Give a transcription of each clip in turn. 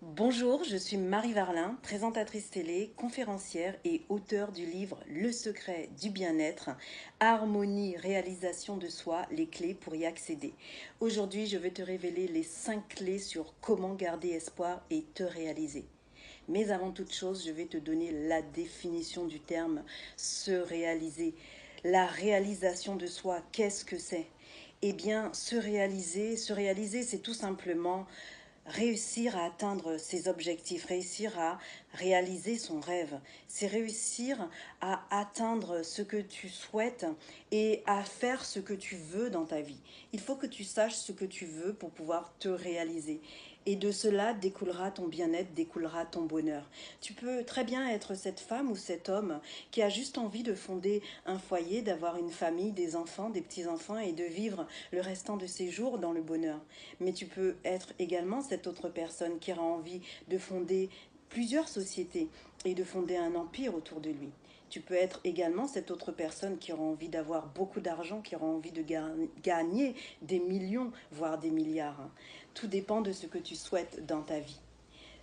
Bonjour, je suis Marie Varlin, présentatrice télé, conférencière et auteure du livre Le secret du bien-être, harmonie, réalisation de soi, les clés pour y accéder. Aujourd'hui, je vais te révéler les 5 clés sur comment garder espoir et te réaliser. Mais avant toute chose, je vais te donner la définition du terme se réaliser. La réalisation de soi, qu'est-ce que c'est? Eh bien, se réaliser, c'est tout simplement réussir à atteindre ses objectifs, réussir à réaliser son rêve. C'est réussir à atteindre ce que tu souhaites et à faire ce que tu veux dans ta vie. Il faut que tu saches ce que tu veux pour pouvoir te réaliser. Et de cela découlera ton bien-être, découlera ton bonheur. Tu peux très bien être cette femme ou cet homme qui a juste envie de fonder un foyer, d'avoir une famille, des enfants, des petits-enfants et de vivre le restant de ses jours dans le bonheur. Mais tu peux être également cette autre personne qui aura envie de fonder plusieurs sociétés et de fonder un empire autour de lui. Tu peux être également cette autre personne qui aura envie d'avoir beaucoup d'argent, qui aura envie de gagner des millions, voire des milliards. Tout dépend de ce que tu souhaites dans ta vie.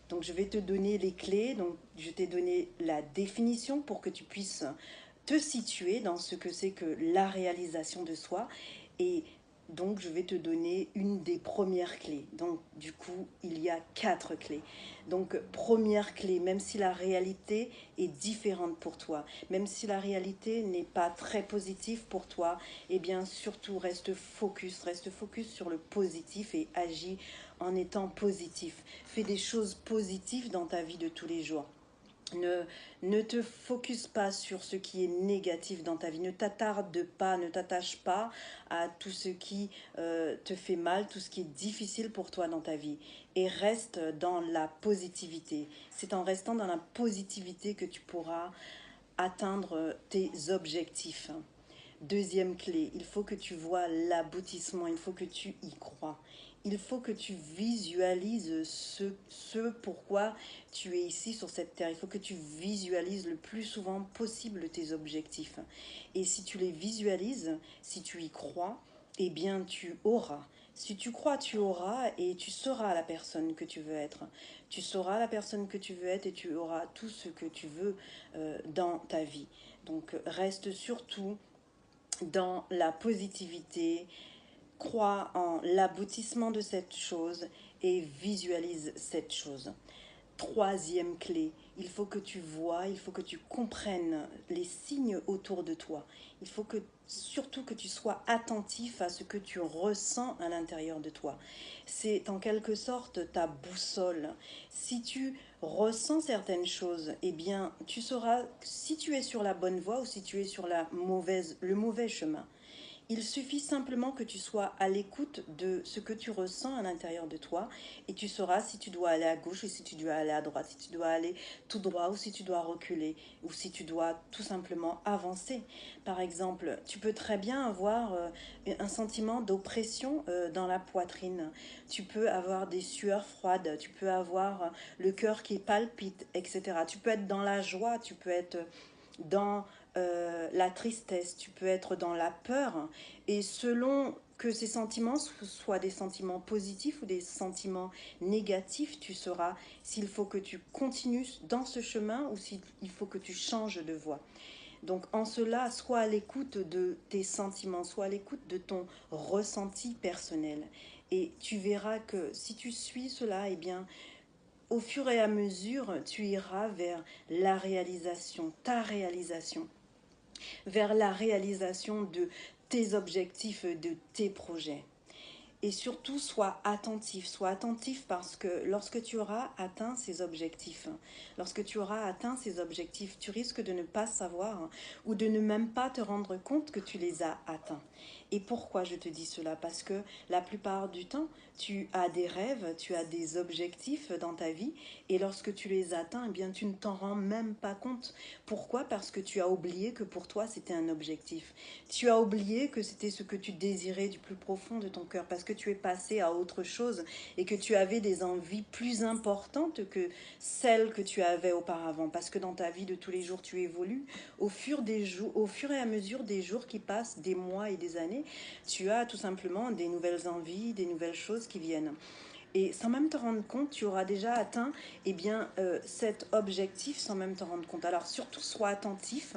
Donc je vais te donner les clés, donc je t'ai donné la définition pour que tu puisses te situer dans ce que c'est que la réalisation de soi. Et donc je vais te donner une des premières clés. Donc du coup, il y a 4 clés. Donc première clé, même si la réalité est différente pour toi, même si la réalité n'est pas très positive pour toi, eh bien surtout reste focus sur le positif et agis en étant positif. Fais des choses positives dans ta vie de tous les jours. Ne, ne te focus pas sur ce qui est négatif dans ta vie. Ne t'attarde pas, ne t'attache pas à tout ce qui te fait mal, tout ce qui est difficile pour toi dans ta vie. Et reste dans la positivité. C'est en restant dans la positivité que tu pourras atteindre tes objectifs. Deuxième clé, il faut que tu vois l'aboutissement, il faut que tu y crois. Il faut que tu visualises ce pourquoi tu es ici sur cette terre. Il faut que tu visualises le plus souvent possible tes objectifs. Et si tu les visualises, si tu y crois, eh bien tu auras. Si tu crois, tu auras et tu seras la personne que tu veux être. Tu seras la personne que tu veux être et tu auras tout ce que tu veux dans ta vie. Donc reste surtout dans la positivité, crois en l'aboutissement de cette chose et visualise cette chose. Troisième clé, il faut que tu vois, il faut que tu comprennes les signes autour de toi. Il faut que surtout que tu sois attentif à ce que tu ressens à l'intérieur de toi. C'est en quelque sorte ta boussole. Si tu ressens certaines choses, eh bien, tu sauras si tu es sur la bonne voie ou si tu es sur le mauvais chemin. Il suffit simplement que tu sois à l'écoute de ce que tu ressens à l'intérieur de toi et tu sauras si tu dois aller à gauche ou si tu dois aller à droite, si tu dois aller tout droit ou si tu dois reculer ou si tu dois tout simplement avancer. Par exemple, tu peux très bien avoir un sentiment d'oppression dans la poitrine. Tu peux avoir des sueurs froides, tu peux avoir le cœur qui palpite, etc. Tu peux être dans la joie, tu peux être dans la tristesse, tu peux être dans la peur. Et selon que ces sentiments soient des sentiments positifs ou des sentiments négatifs, tu sauras s'il faut que tu continues dans ce chemin ou s'il faut que tu changes de voie. Donc en cela, sois à l'écoute de tes sentiments, sois à l'écoute de ton ressenti personnel. Et tu verras que si tu suis cela, eh bien, au fur et à mesure, tu iras vers la réalisation, ta réalisation, vers la réalisation de tes objectifs, de tes projets. Et surtout, sois attentif parce que lorsque tu auras atteint ces objectifs, lorsque tu auras atteint ces objectifs, tu risques de ne pas savoir ou de ne même pas te rendre compte que tu les as atteints. Et pourquoi je te dis cela? Parce que la plupart du temps, tu as des rêves, tu as des objectifs dans ta vie et lorsque tu les atteins, eh bien, tu ne t'en rends même pas compte. Pourquoi? Parce que tu as oublié que pour toi, c'était un objectif. Tu as oublié que c'était ce que tu désirais du plus profond de ton cœur parce que tu es passé à autre chose et que tu avais des envies plus importantes que celles que tu avais auparavant. Parce que dans ta vie de tous les jours, tu évolues. Au fur et à mesure des jours qui passent, des mois et des années, tu as tout simplement des nouvelles envies, des nouvelles choses qui viennent. Et sans même te rendre compte, tu auras déjà atteint cet objectif sans même te rendre compte. Alors surtout, sois attentif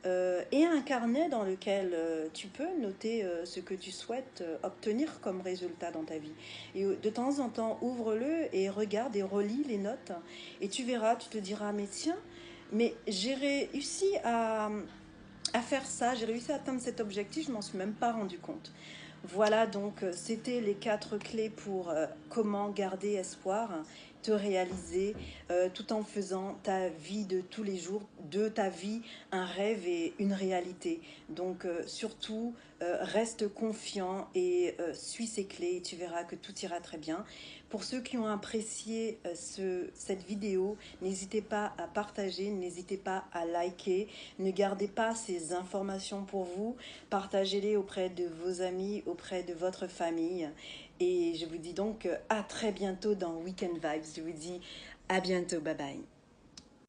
et un carnet dans lequel tu peux noter ce que tu souhaites obtenir comme résultat dans ta vie. Et de temps en temps, ouvre-le et regarde et relis les notes. Et tu verras, tu te diras, mais tiens, mais j'ai réussi à faire ça, j'ai réussi à atteindre cet objectif, je m'en suis même pas rendu compte. Voilà donc, c'était les 4 clés pour comment garder espoir, te réaliser tout en faisant ta vie de tous les jours, de ta vie, un rêve et une réalité. Donc surtout, reste confiant et suis ces clés et tu verras que tout ira très bien. Pour ceux qui ont apprécié cette vidéo, n'hésitez pas à partager, n'hésitez pas à liker, ne gardez pas ces informations pour vous, partagez-les auprès de vos amis, auprès de votre famille. Et je vous dis donc à très bientôt dans Weekend Vibes. Je vous dis à bientôt, bye bye.